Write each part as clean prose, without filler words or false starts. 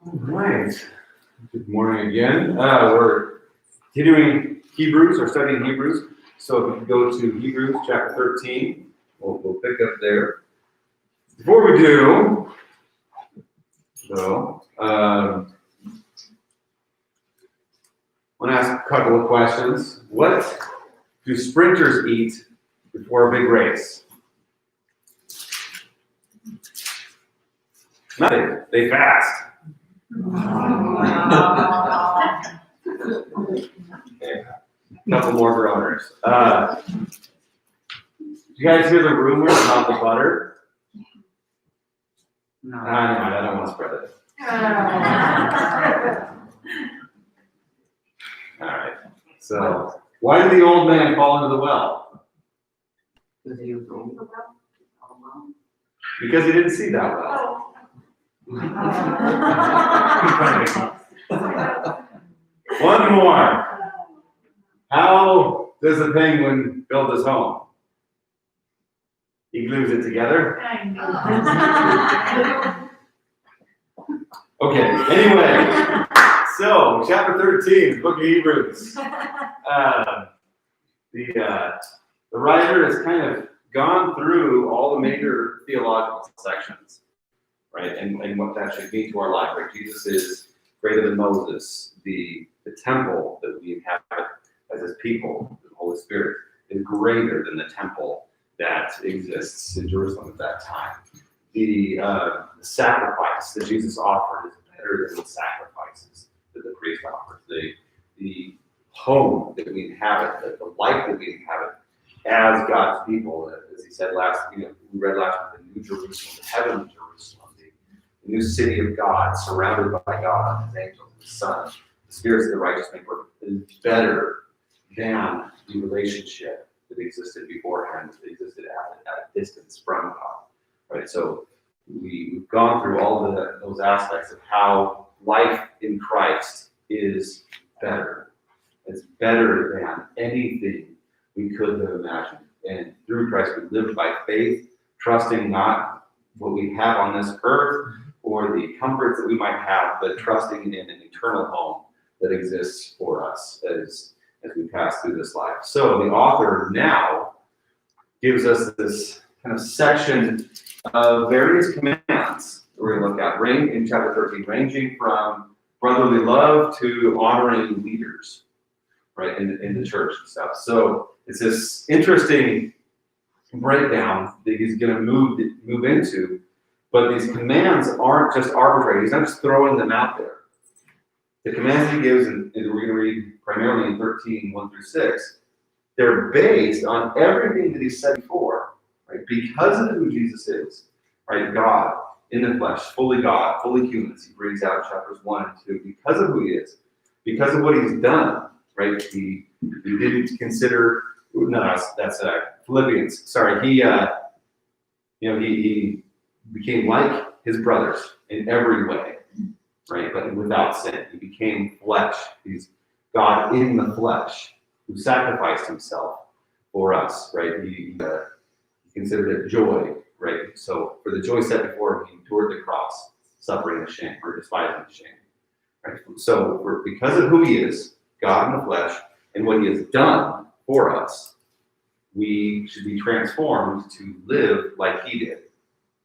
All right. Good morning again. We're continuing Hebrews, or studying Hebrews. So if we can go to Hebrews chapter 13, we'll pick up there. Before we do, though, I want to ask a couple of questions. What do sprinters eat before a big race? Nothing. They fast. Okay. A couple more groaners. Did you guys hear the rumors about the butter? No. I don't want to spread it. All right. So, why did the old man fall into the well? Because he didn't see that well. One more. How does a penguin build his home? He glues it together. Okay, anyway, so chapter 13, book of Hebrews. The writer has kind of gone through all the major theological sections, right? And what that should mean to our life, right? Jesus is greater than Moses. The temple that we inhabit as his people, the Holy Spirit, is greater than the temple that exists in Jerusalem at that time. The sacrifice that Jesus offered is better than the sacrifices that the priest offers. The home that we inhabit, the life that we inhabit as God's people, as he said we read last week, the New Jerusalem, the heavenly Jerusalem, the new city of God, surrounded by God and his angels and his Son. The spirits of the righteous make work is better than the relationship that existed beforehand, that existed at a distance from God. Right? So we've gone through all those aspects of how life in Christ is better. It's better than anything we could have imagined. And through Christ, we live by faith, trusting not what we have on this earth or the comforts that we might have, but trusting in an eternal home that exists for us as we pass through this life. So the author now gives us this kind of section of various commands that we're going to look at, in chapter 13, ranging from brotherly love to honoring leaders, right, in the church and stuff. So it's this interesting breakdown that he's going to move into, but these commands aren't just arbitrary. He's not just throwing them out there. The commands he gives, and we're going to read primarily in 13, 1 through 6, they're based on everything that he said before, right? Because of who Jesus is, right? God in the flesh, fully God, fully human, as he brings out in chapters 1 and 2, because of who he is, because of what he's done, right? He didn't consider, no, that's Philippians. Sorry, he became like his brothers in every way. Right, but without sin. He became flesh. He's God in the flesh who sacrificed himself for us, right? He considered it joy, right? So for the joy set before him, he endured the cross, suffering the shame, or despising the shame. Right? So because of who he is, God in the flesh, and what he has done for us, we should be transformed to live like he did,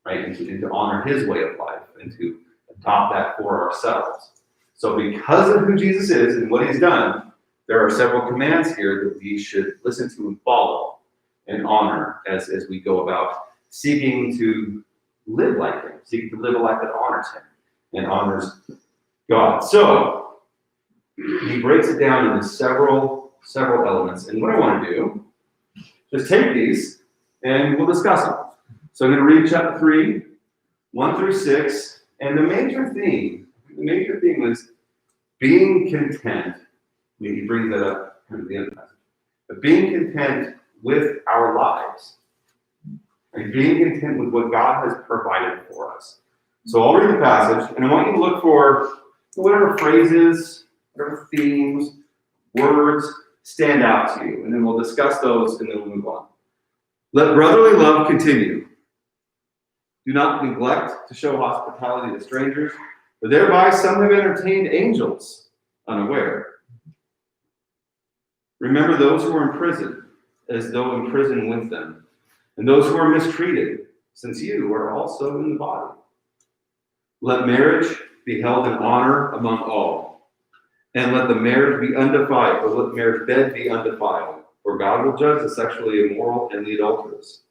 right? And to honor his way of life, and to adopt that for ourselves. So because of who Jesus is and what he's done, there are several commands here that we should listen to and follow and honor as we go about seeking to live like him, seeking to live a life that honors him and honors God. So he breaks it down into several elements. And what I want to do is take these and we'll discuss them. So I'm going to read chapter 3, 1 through 6. And the major theme was being content. He brings that up kind of the end of the message. But being content with our lives. And being content with what God has provided for us. So I'll read the passage, and I want you to look for whatever phrases, whatever themes, words stand out to you. And then we'll discuss those, and then we'll move on. Let brotherly love continue. Do not neglect to show hospitality to strangers, For thereby some have entertained angels unaware. Remember those who are in prison, as though in prison with them, and those who are mistreated, since you are also in the body. Let marriage be held in honor among all, and let the marriage be undefiled, or let the marriage bed be undefiled, for God will judge the sexually immoral and the adulterous.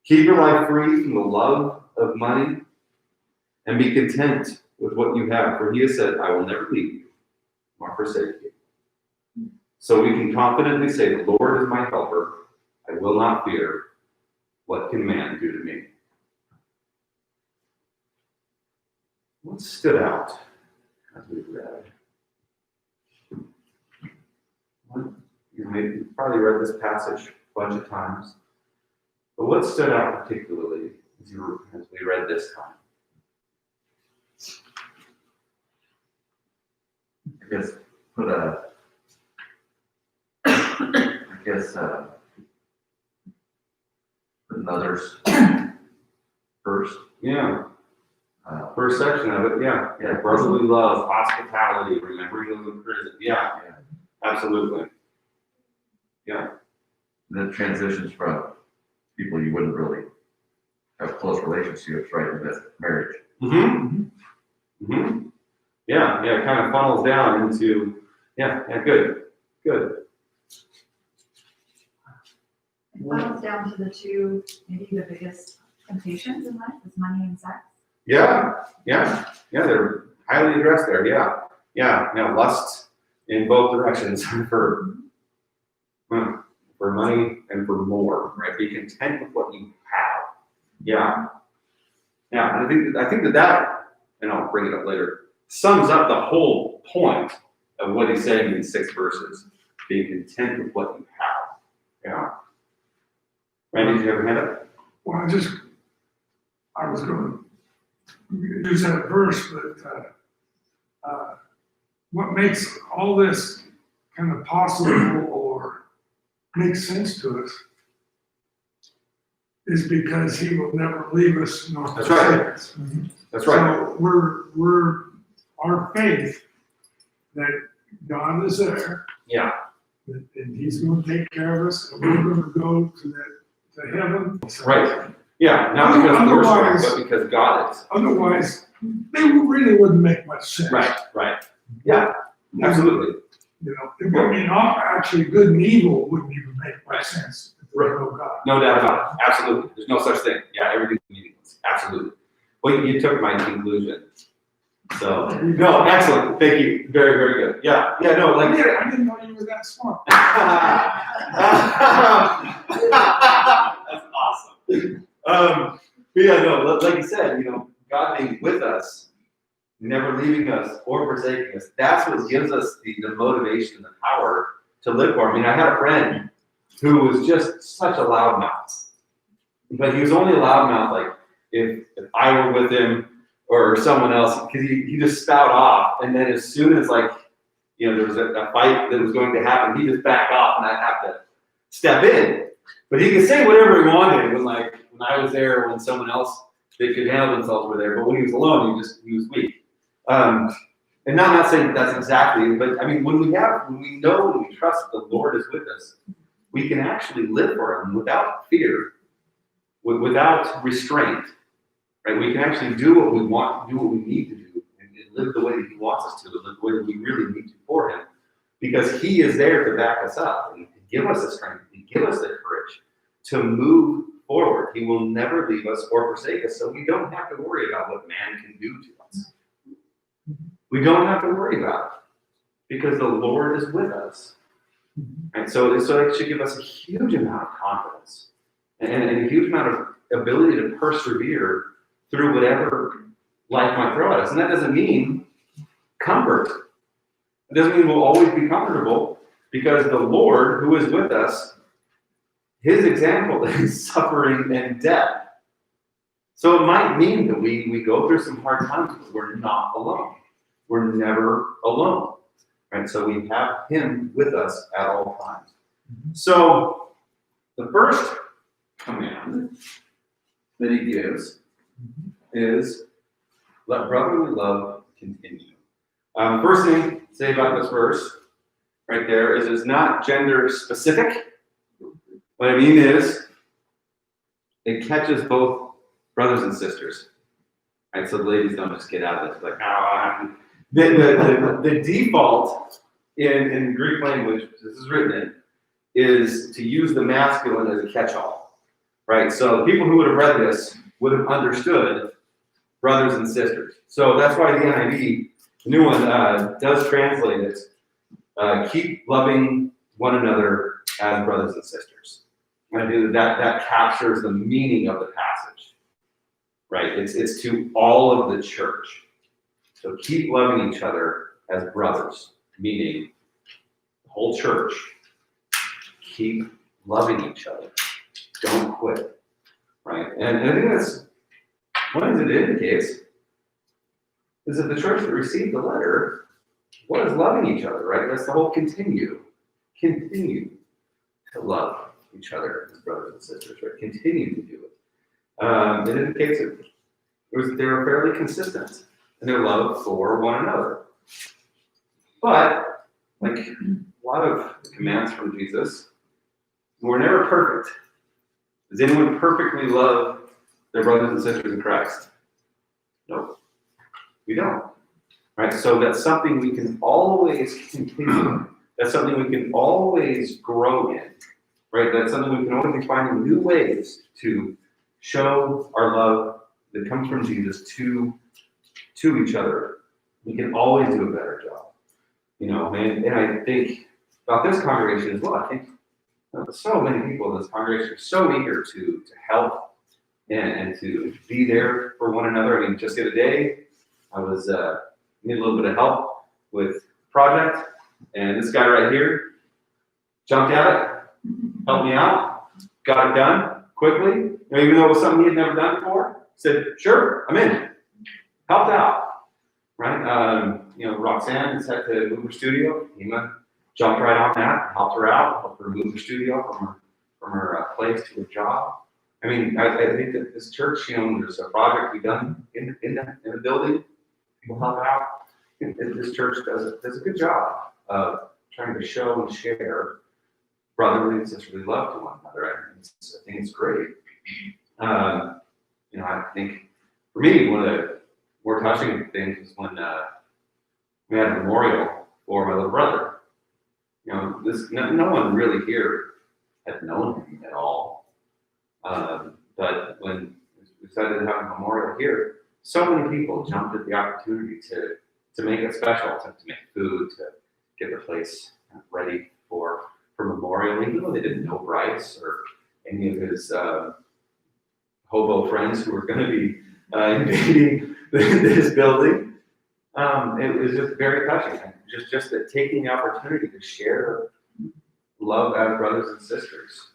Keep your life free from the love of money, and be content with what you have, for he has said, I will never leave you nor forsake you. So we can confidently say, the Lord is my helper. I will not fear. What can man do to me? What stood out as we read? You've probably read this passage a bunch of times. But what stood out particularly as we read this time? Putting others first. Yeah. First section of it, yeah. Brotherly love, hospitality, remembering those in prison. Yeah. Absolutely. Yeah. And then transitions from people you wouldn't really have close relationships right into marriage. Mm-hmm. Mm-hmm. Yeah, it kind of funnels down into, good. It funnels down to the two, maybe the biggest temptations in life is money and sex. Yeah, they're highly addressed there, yeah, lust in both directions for money and for more, right? Be content with what you have. Yeah, and I think that, and I'll bring it up later, sums up the whole point of what he's saying in these 6 verses. Being content with what you have. Yeah. Randy, did you have a hand up? Well, I was going to use that verse, but what makes all this kind of possible or makes sense to us is because he will never leave us nor That's forsake right. us. That's right. So we're our faith that God is there. Yeah. And he's going to take care of us, and we're going to go to heaven. Right. Yeah, not because we're strong, but because God is. Otherwise, they really wouldn't make much sense. Right. Yeah, absolutely. You know, I mean, actually, good and evil wouldn't even make much sense if there were no God. No doubt about it. Absolutely. There's no such thing. Yeah, everything's meaningless. Absolutely. Well, you took my conclusion. So, no, excellent. Thank you. Very, very good. Yeah, no, I like. didn't know you were that smart. That's awesome. But yeah, no, like you said, God being with us, never leaving us or forsaking us, that's what gives us the motivation and the power to live for him. I mean, I had a friend who was just such a loudmouth, but he was only a loudmouth like if I were with him or someone else, because he just spout off, and then as soon as there was a fight that was going to happen, he'd just back off and I'd have to step in. But he could say whatever he wanted when I was there, when someone else that could handle themselves were there. But when he was alone, he was weak. And not saying that's exactly, but I mean, when we know and we trust that the Lord is with us, we can actually live for him without fear, without restraint. Right? We can actually do what we want, do what we need to do, and live the way that he wants us to, and live the way that we really need to for him, because he is there to back us up and to give us the strength, to give us the courage to move forward. He will never leave us or forsake us, so we don't have to worry about what man can do to us. We don't have to worry about it because the Lord is with us. And so it should give us a huge amount of confidence and a huge amount of ability to persevere through whatever life might throw at us. And that doesn't mean comfort. It doesn't mean we'll always be comfortable, because the Lord who is with us, his example is suffering and death. So it might mean that we go through some hard times, but we're not alone. We're never alone. Right? So we have him with us at all times. So the first command that he gives is Let brotherly love continue. First thing to say about this verse right there is it's not gender specific. What I mean is it catches both brothers and sisters. Right? So the ladies don't just get out of this like, oh, the default in Greek language, this is written in, is to use the masculine as a catch-all. Right? So the people who would have read this would have understood brothers and sisters. So that's why the NIV, the new one, does translate it, keep loving one another as brothers and sisters. And I do that captures the meaning of the passage. Right? It's to all of the church. So keep loving each other as brothers, meaning the whole church. Keep loving each other. Don't quit. Right? And I think that's one of the things it indicates is that the church that received the letter was loving each other, right? That's the whole continue. Continue to love each other as brothers and sisters, right? Continue to do it. It indicates that they were fairly consistent in their love for one another. But, like a lot of the commands from Jesus, we're never perfect. Does anyone perfectly love their brothers and sisters in Christ? No, we don't. Right? So that's something we can always continue. That's something we can always grow in. Right? That's something we can always be finding new ways to show our love that comes from Jesus to each other. We can always do a better job. You know, and I think about this congregation as well. I think so many people in this congregation are so eager to help and to be there for one another. I mean, just the other day, I was need a little bit of help with a project, and this guy right here jumped at it, helped me out, got it done quickly. You know, even though it was something he had never done before, said, "Sure, I'm in." Helped out, right? You know, Roxanne is at the Mover Studio. Ema jumped right on that, helped her out, helped her move her studio from her place to her job. I mean, I think that this church, you know, there's a project we've done in the building, people help out. This church does a good job of trying to show and share brotherly and sisterly love to one another. I think it's great. You know, I think for me, one of the more touching things was when we had a memorial for my little brother. You know, no one really here had known him at all. But when we decided to have a memorial here, so many people jumped at the opportunity to make it special, to make food, to get the place ready for memorial, even though they didn't know Bryce or any of his hobo friends who were going to be invading this building. It was just very touching. Just that taking the opportunity to share love as brothers and sisters.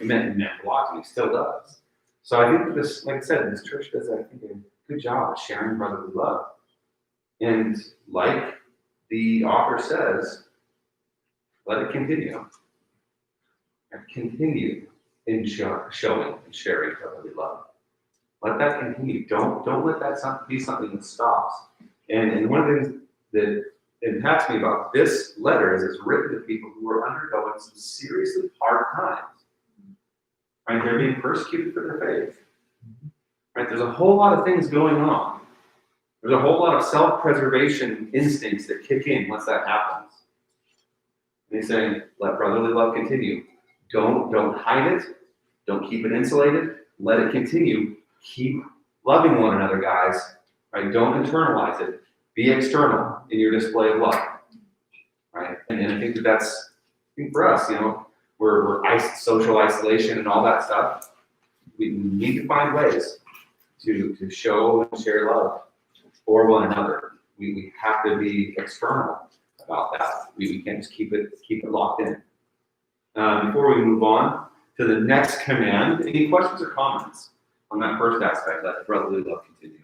It meant a lot to me, still does. So I think this, like I said, this church does, I think, a good job of sharing brotherly love. And like the author says, let it continue. Continue in showing and sharing brotherly love. Let that continue. Don't let that be something that stops. And one of the things that impacts me about this letter is it's written to people who are undergoing some seriously hard times. Right? They're being persecuted for their faith. Right? There's a whole lot of things going on. There's a whole lot of self-preservation instincts that kick in once that happens. And he's saying, let brotherly love continue. Don't hide it. Don't keep it insulated. Let it continue. Keep loving one another, guys. Right? Don't internalize it. Be external in your display of love. Right? And I think that's, for us, you know, we're social isolation and all that stuff. We need to find ways to show and share love for one another. We have to be external about that. We can't just keep it locked in. Before we move on to the next command, any questions or comments on that first aspect? Let brotherly love continue.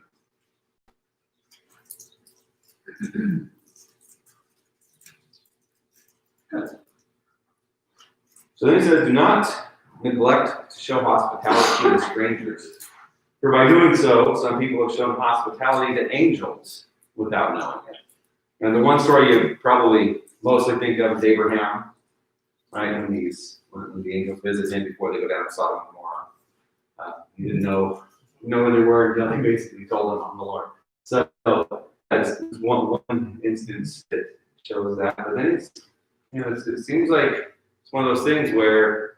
Good. So then he says, do not neglect to show hospitality to strangers, For by doing so, some people have shown hospitality to angels without knowing it. And the one story you probably mostly think of is Abraham, right? When the angels visit him before they go down to Sodom and Gomorrah. He didn't know where they were until he basically told them, I'm the Lord. So that's one instance that shows that. But then it seems like it's one of those things where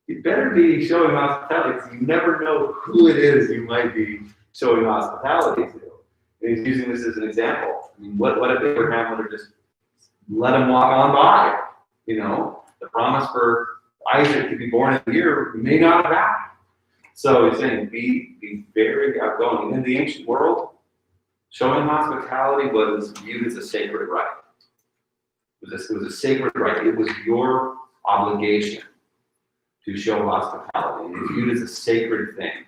you better be showing hospitality because you never know who it is you might be showing hospitality to. And he's using this as an example. I mean, what if Abraham would have just let him walk on by? The promise for Isaac to be born in a year may not have happened. So he's saying, be very outgoing. In the ancient world, showing hospitality was viewed as a sacred right. It was a sacred right. It was your obligation to show hospitality. And it's viewed as a sacred thing,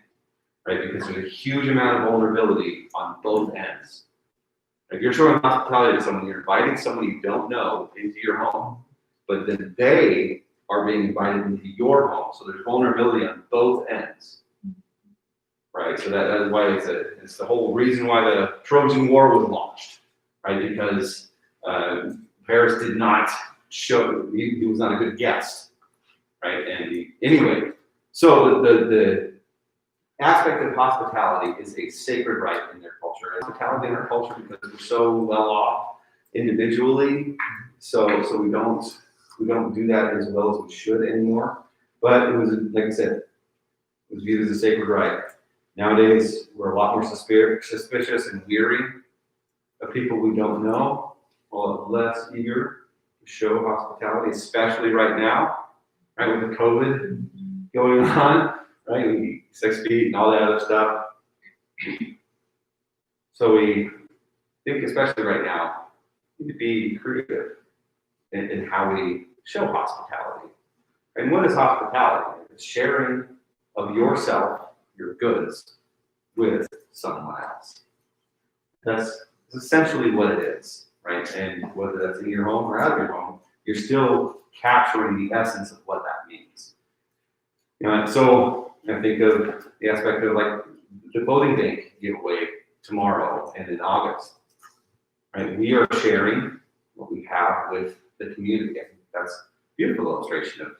right? Because there's a huge amount of vulnerability on both ends. If you're showing hospitality to someone, you're inviting someone you don't know into your home, but then they are being invited into your home. So there's vulnerability on both ends, right? So that is why it's the whole reason why the Trojan War was launched, right? Because Paris did not show, he was not a good guest, right? And anyway, so the aspect of hospitality is a sacred right in their culture. Hospitality in our culture, because we're so well off individually, so we don't do that as well as we should anymore. But it was, like I said, it was viewed as a sacred right. Nowadays, we're a lot more suspicious and weary of people we don't know, a lot less eager to show hospitality, especially right now, right, with the COVID going on, right, we 6 feet and all that other stuff. So we think, especially right now, we need to be creative in how we show hospitality. And what is hospitality? It's sharing of yourself, your goods, with someone else. That's essentially what it is, right? And whether that's in your home or out of your home, you're still capturing the essence of what that means. And so I think of the aspect of like the clothing bank giveaway tomorrow and in August, right? We are sharing what we have with the community. I think that's a beautiful illustration of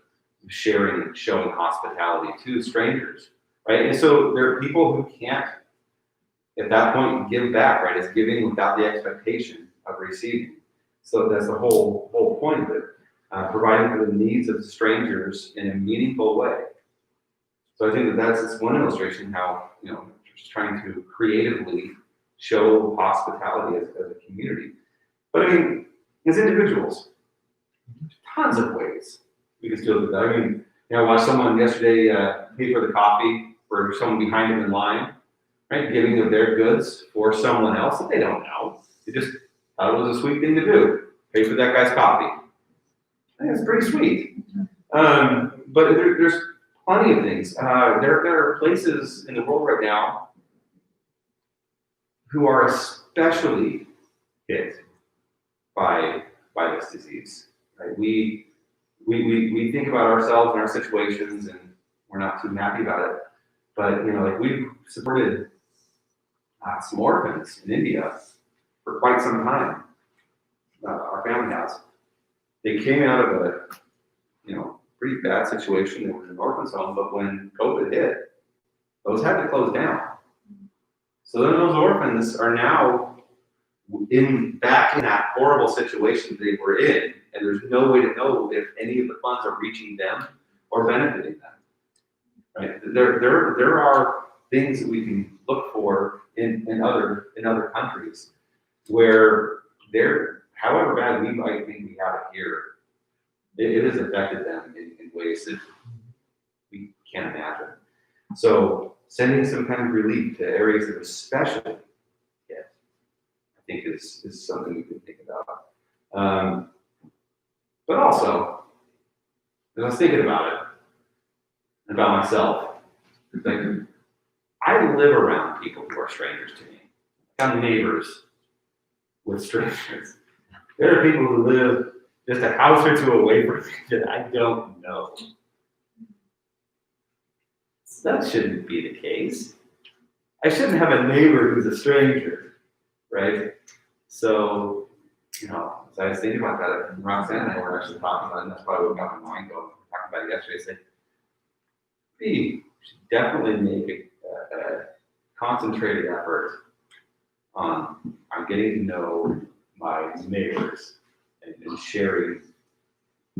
sharing and showing hospitality to strangers, right? And so there are people who can't, at that point, give back, right? It's giving without the expectation of receiving. So that's the whole point of it, providing for the needs of strangers in a meaningful way. So I think that's one illustration how, just trying to creatively show hospitality as a community. But I mean, as individuals, tons of ways we can still do that. I mean, I watched someone yesterday pay for the coffee for someone behind them in line, right? Giving of their goods for someone else that they don't know. They just thought it was a sweet thing to do. Pay for that guy's coffee. I think it's pretty sweet. But there's plenty of things. There are places in the world right now who are especially hit by this disease. Right? We think about ourselves and our situations, and we're not too happy about it. But we've supported some orphans in India for quite some time. Our family has. They came out of a pretty bad situation. They were in an orphan's home, but when COVID hit, those had to close down. So then those orphans are now back in that horrible situation they were in, and there's no way to know if any of the funds are reaching them or benefiting them. Right? There are things that we can look for in other countries where however bad we might think we have it here, it has affected them in ways that we can't imagine. So sending some kind of relief to areas that are especially hit, I think is something we can think about. But also, as I was thinking about it, about myself, like, I live around people who are strangers to me. I'm neighbors with strangers. There are people who live just a house or two away from me that I don't know. That shouldn't be the case. I shouldn't have a neighbor who's a stranger, right? So, as I was thinking about that, and Roxanne and I were actually talking about it, and that's probably what got my mind going. We were talking about it yesterday. I said, we should definitely make a concentrated effort on getting to know my neighbors and sharing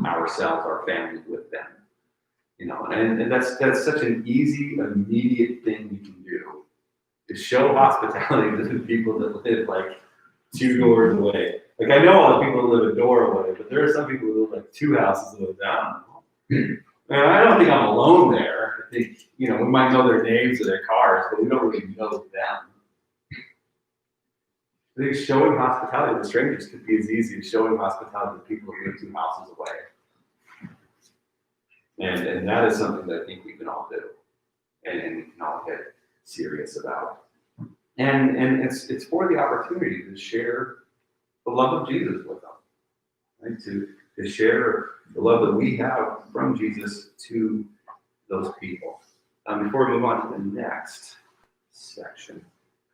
ourselves, our families with them. And that's such an easy, immediate thing you can do, to show hospitality to the people that live like 2 doors away. Like, I know all the people that live a door away, but there are some people who live like 2 houses away down. And I don't think I'm alone there. I think, we might know their names or their cars, but we don't really know them. I think showing hospitality to strangers could be as easy as showing hospitality to people who live 2 houses away. And that is something that I think we can all do, and we can all get serious about. And it's for the opportunity to share the love of Jesus with them, right? To share the love that we have from Jesus to those people. Before we move on to the next section,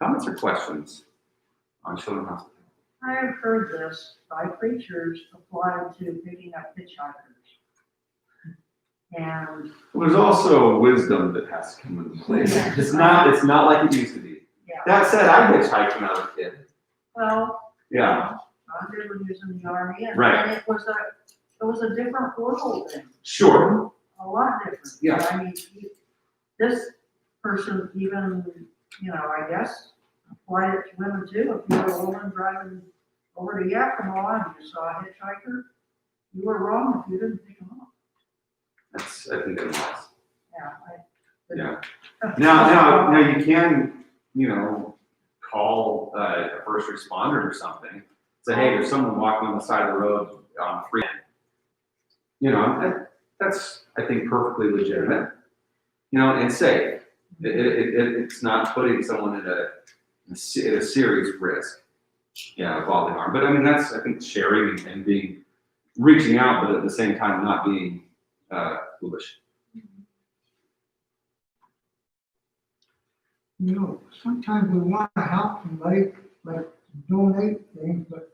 comments or questions on showing hospitality? I have heard this by preachers applied to picking up hitchhikers. And, Well, there's also wisdom that has to come into place. It's not like it used to be. yeah, That said, I hitchhiked when I was a kid. well, Yeah, I did when he was in the army, and Right. and it was a different world then, sure. a lot different. Yeah. I mean, this person even, I guess, applied it to women too. If you were a woman driving over to Yakima and you saw a hitchhiker, you were wrong if you didn't pick them up. I think that's nice. Yeah. Yeah. Now you can, call a first responder or something. Say, hey, there's someone walking on the side of the road on free. That's, I think, perfectly legitimate. And safe. It's not putting someone at a serious risk. Of bodily harm. But I mean, that's, I think, sharing and reaching out, but at the same time not being foolish. Sometimes we want to help somebody, like donate things, but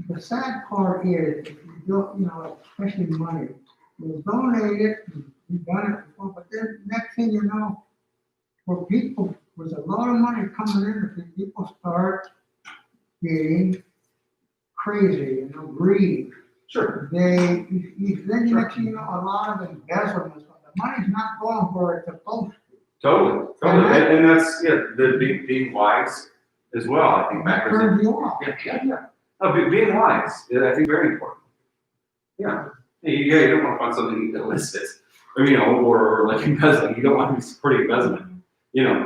the sad part is, if you don't, especially money, you donate it, you've done it before, but then next thing you know, for people, with a lot of money coming in, if people start getting crazy, greedy. Sure. Then next thing you know, a lot of embezzlement, the money's not going where it's supposed to. Totally. And that's, the being wise as well. I think That backwards. turns you off. Yeah. No, being wise, I think, very important. Yeah. You don't want to find something illicit, or like embezzling. You don't want to be supporting embezzlement.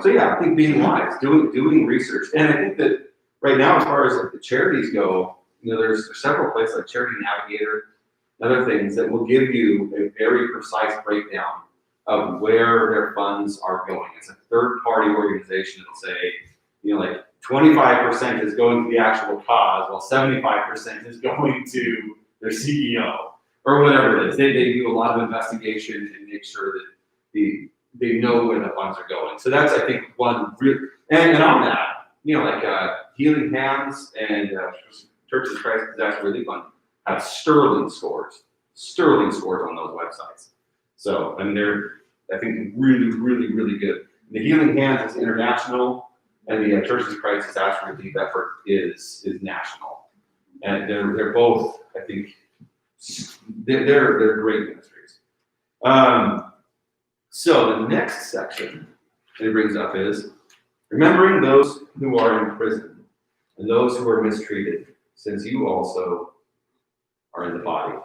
So yeah, I think being wise, doing research, and I think that right now, as far as like the charities go, there's several places like Charity Navigator, and other things that will give you a very precise breakdown of where their funds are going. It's a third-party organization that'll say, like 25% is going to the actual cause, while 75% is going to their CEO or whatever it is. They do a lot of investigation and make sure that they know where the funds are going. So that's, I think, one real, and on that, like Healing Hands and Churches of Christ Disaster Relief Fund have sterling scores on those websites. So, they're, I think, really, really, really good. The Healing Hands is international, and the Churches of Christ Disaster Relief effort is national. And they're both, I think, they're great ministries. So the next section that it brings up is remembering those who are in prison and those who are mistreated, since you also are in the body. I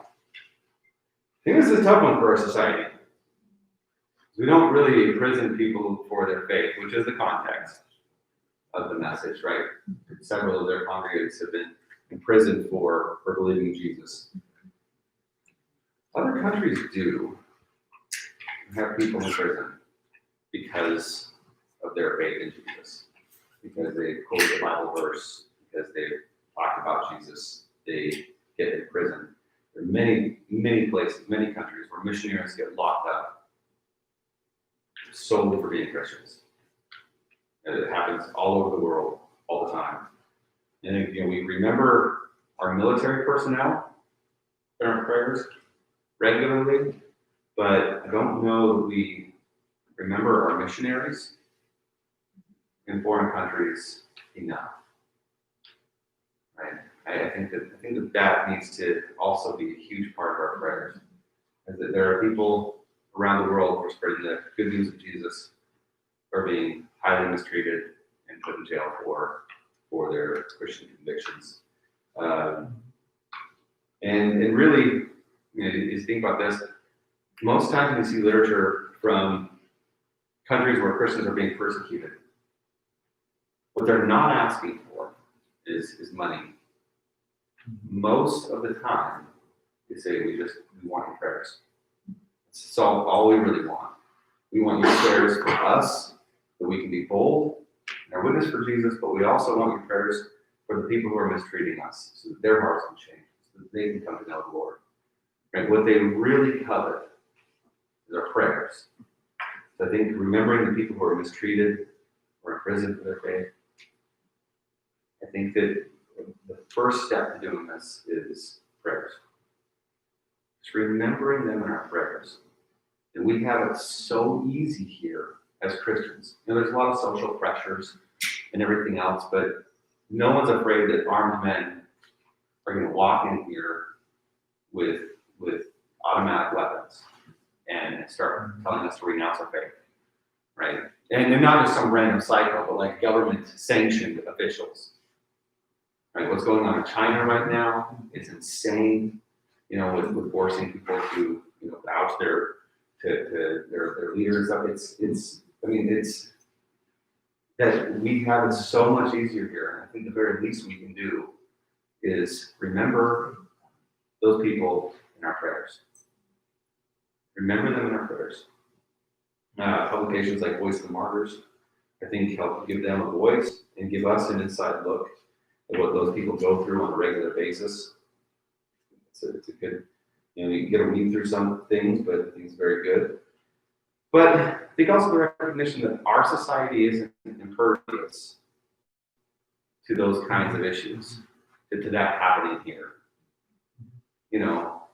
think this is a tough one for our society. We don't really imprison people for their faith, which is the context of the message, right? Several of their congregants have been imprisoned for believing in Jesus. Other countries do have people in prison because of their faith in Jesus, because they quote the Bible verse, because they talk about Jesus, they get in prison. There are many, many places, many countries where missionaries get locked up solely for being Christians. It happens all over the world, all the time. And, we remember our military personnel in our prayers regularly, but I don't know that we remember our missionaries in foreign countries enough. Right? I think that needs to also be a huge part of our prayers. Is that there are people around the world who are spreading the good news of Jesus, are being highly mistreated and put in jail for their Christian convictions. And really, you think about this, most times we see literature from countries where Christians are being persecuted. What they're not asking for is money. Most of the time, they say, we want your prayers. It's all we really want. We want your prayers for us, that we can be bold in our witness for Jesus, but we also want your prayers for the people who are mistreating us, so that their hearts can change, so that they can come to know the Lord. Right? What they really covet is our prayers. So I think remembering the people who are mistreated or in prison for their faith, I think that the first step to doing this is prayers. Just remembering them in our prayers. And we have it so easy here as Christians. There's a lot of social pressures and everything else, but no one's afraid that armed men are going to walk in here with automatic weapons and start telling us to renounce our faith, right? And they're not just some random psycho, but like government-sanctioned officials. Right? What's going on in China right now is insane. With forcing people to vouch to their leaders up. It's that we have it so much easier here. And I think the very least we can do is remember those people in our prayers. Remember them in our prayers. Publications like Voice of the Martyrs, I think, help give them a voice and give us an inside look at what those people go through on a regular basis. It's a good, you get to read through some things, but I think it's very good. But I think also the recognition that our society isn't impervious to those kinds of issues, to that happening here.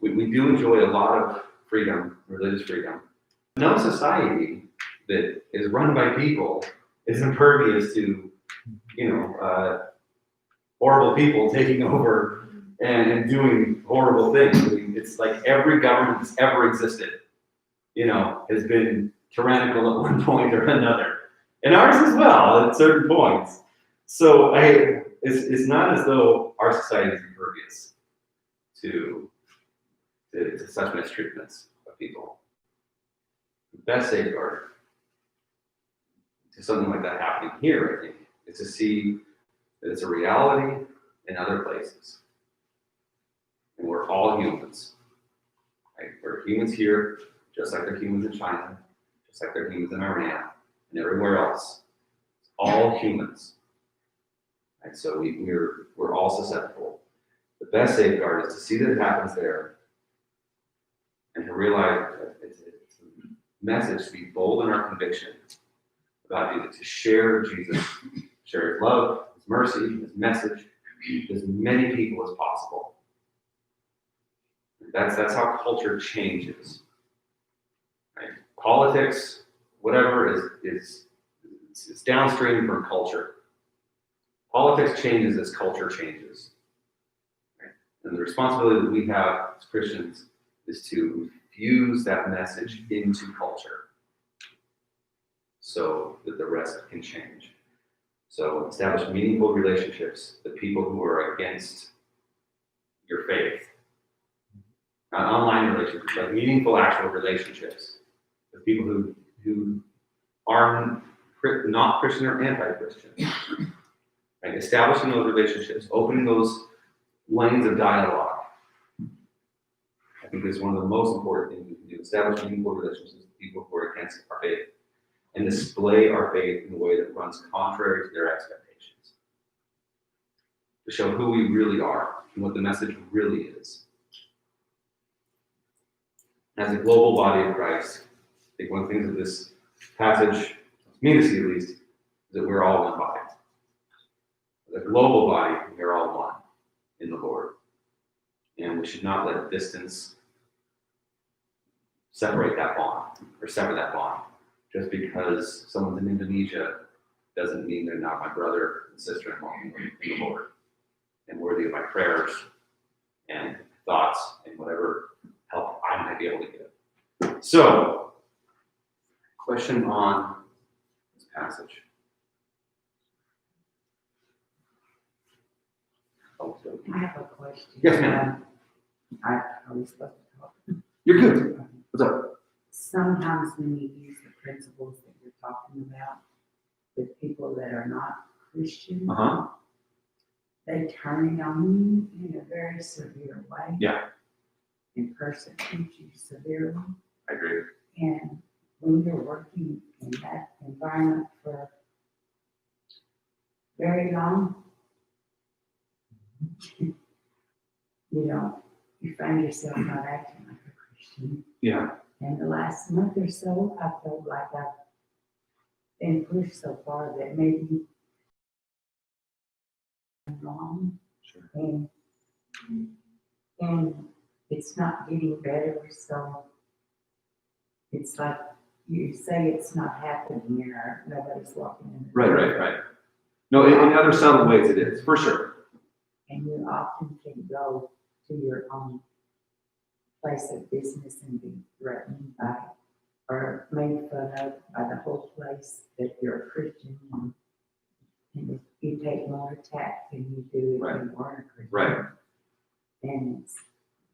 We do enjoy a lot of freedom, religious freedom. No society that is run by people is impervious to, horrible people taking over and doing horrible things. I mean, it's like every government that's ever existed, has been tyrannical at one point or another. And ours as well at certain points. So it's not as though our society is impervious to such mistreatments of people. The best safeguard to something like that happening here, I think, is to see that it's a reality in other places. And we're all humans. Right? We're humans here, just like they're humans in China, just like they're humans in Iran, and everywhere else. All humans. And so we're all susceptible. The best safeguard is to see that it happens there and to realize that it's a message to be bold in our conviction about Jesus, to share Jesus, share his love, his mercy, his message to as many people as possible. That's how culture changes. Right? Politics, whatever, is downstream from culture. Politics changes as culture changes. Right? And the responsibility that we have as Christians is to infuse that message into culture so that the rest can change. So establish meaningful relationships with people who are against your faith. Not online relationships, but meaningful actual relationships with people who are not Christian or anti-Christian. Right? Establishing those relationships, opening those lanes of dialogue, I think is one of the most important things we can do. Establish meaningful relationships with people who are against our faith and display our faith in a way that runs contrary to their expectations. To show who we really are and what the message really is. As a global body of Christ, I think one of the things that this passage, me to see at least, that we're all one body. The global body, we are all one in the Lord. And we should not let distance separate that bond or sever that bond. Just because someone's in Indonesia doesn't mean they're not my brother and sister-in-law in the Lord and worthy of my prayers and thoughts and whatever help I might be able to give. So, question on this passage. Oh, so- I have a question. Yes, ma'am. I was supposed to talk. You're good. What's up? Sometimes when you use the principles that you're talking about with people that are not Christian, Uh-huh. they turn on you in a very severe way. Yeah. And persecute you severely. I agree. And when you're working in that environment for very long, you find yourself not acting like a Christian. Yeah. And the last month or so, I felt like I've been pushed so far that maybe I'm wrong. Sure. And it's not getting better, so it's like you say it's not happening here, nobody's walking in. the door. Right. No, in other subtle ways it is, for sure. And you often can go to your own place of business and be threatened by, or made fun of by the whole place that you're a Christian. And you take more attack than you do if Right. you weren't a Christian. Right. And it's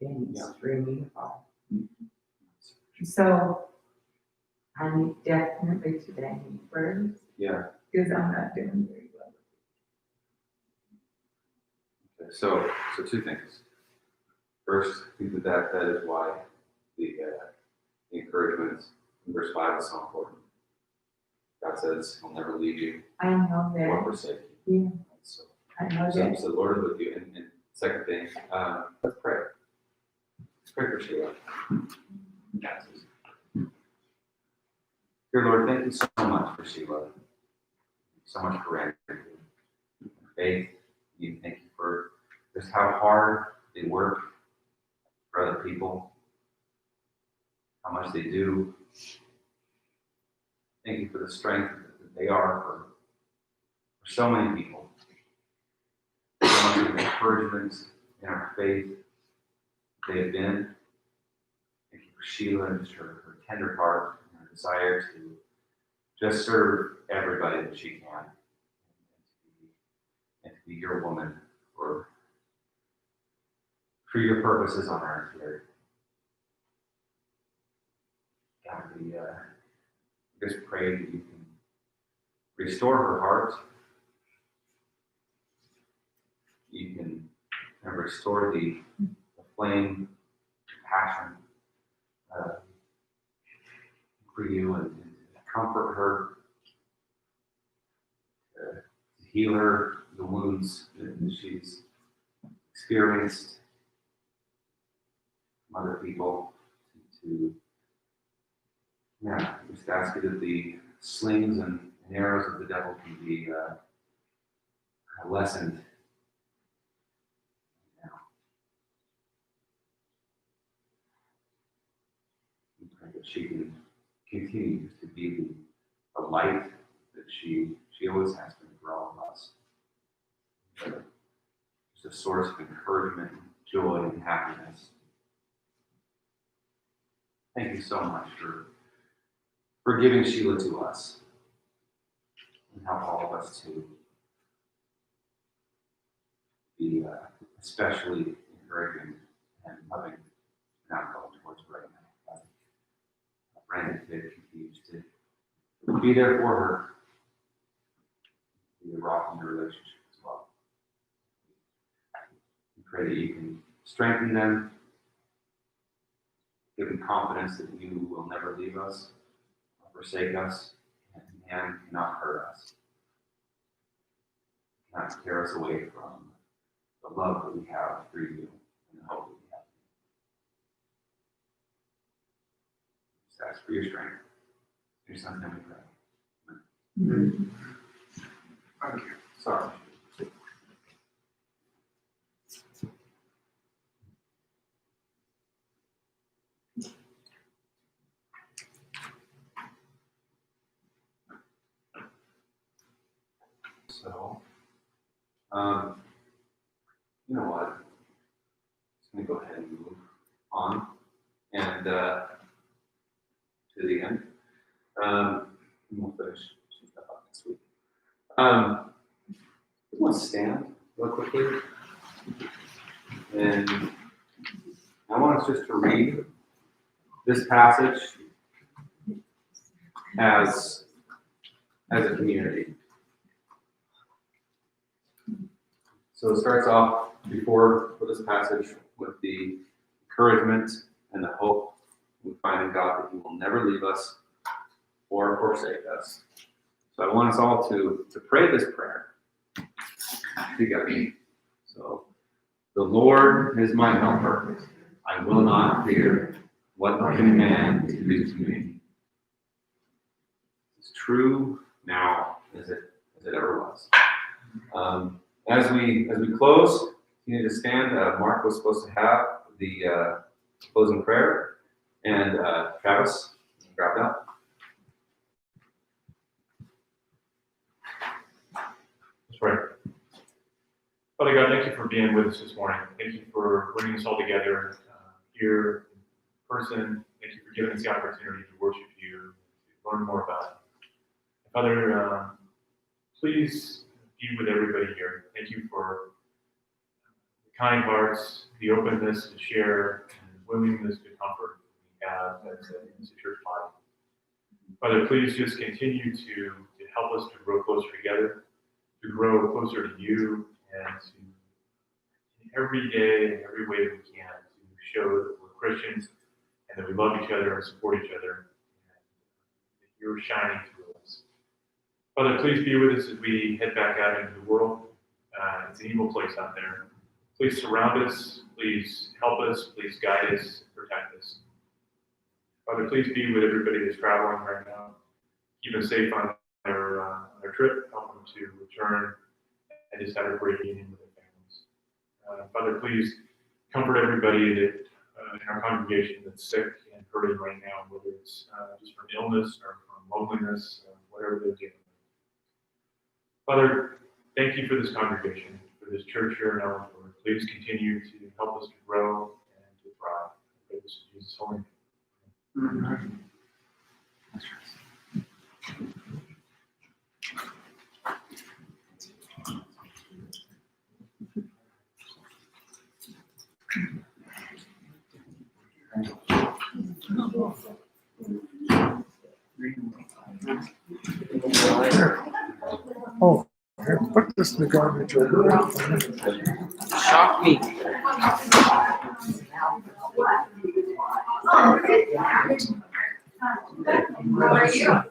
been Yeah. extremely hard. So I need definitely today need prayers Yeah. because I'm not doing very well. Okay. So two things. First, I think that is why the encouragement in verse 5 is so important. God says he'll never leave you I know or that. forsake you. Yeah, So, I know so that. the Lord is with you. And second thing, let's pray. Let's pray for Sheila. Yes. Dear Lord, thank you so much for Sheila. So much for Randy. Faith. Thank you for just how hard they work for other people, how much they do. Thank you for the strength that they are for so many people. So much of encouragement in our faith they have been. Thank you for Sheila and just her tender heart and her desire to just serve everybody that she can and to be your woman for your purposes on earth here. God, we just pray that you can restore her heart. You can restore the flame, passion for you and comfort her, to heal her the wounds that she's experienced from other people, to just ask you that the slings and arrows of the devil can be lessened now. We pray that she can continue to be the light that she always has been for all of us. Just a source of encouragement, joy, and happiness. Thank you so much for giving Sheila to us, and help all of us to be especially encouraging and loving and outgoing towards her right now. Brandon did continue to be there for her, be a rock in your relationship as well. We pray that you can strengthen them, give them confidence that you will never leave us or forsake us, and man cannot hurt us, cannot tear us away from the love that we have through you and the hope that we have. Just ask for your strength. In your son's name we pray. Amen. Thank you. Sorry. So, you know what? I'm gonna go ahead and move on and, to the end. We'll finish some stuff up next week. Let's stand real quickly. And I want us just to read this passage as a community. So it starts off before this passage with the encouragement and the hope we find in God that He will never leave us or forsake us. So I want us all to pray this prayer together. So, the Lord is my helper. I will not fear. What can man do to me? It's true now as it ever was. As we close, you need to stand. Mark was supposed to have the closing prayer, and Travis, grab that. Let's pray. Father God, thank you for being with us this morning. Thank you for bringing us all together here in person. Thank you for giving us the opportunity to worship you, to learn more about you. Father, please be with everybody here. Thank you for the kind hearts, the openness to share, and willingness to comfort we have as a church body. Father, please just continue to help us to grow closer together, to grow closer to you, and to, in every day, in every way that we can, to show that we're Christians and that we love each other and support each other, and that you're shining through us. Father, please be with us as we head back out into the world. It's an evil place out there. Please surround us. Please help us. Please guide us, protect us. Father, please be with everybody that's traveling right now. Keep them safe on their trip. Help them to return and just have a great union with their families. Father, please comfort everybody that in our congregation that's sick and hurting right now, whether it's just from illness or from loneliness, or whatever they're dealing with. Father, thank you for this congregation, for this church here in Ellensburg. Please continue to help us to grow and to thrive. I pray this in Jesus' holy name. Oh, here, put this in the garbage over. Shock me. How are you?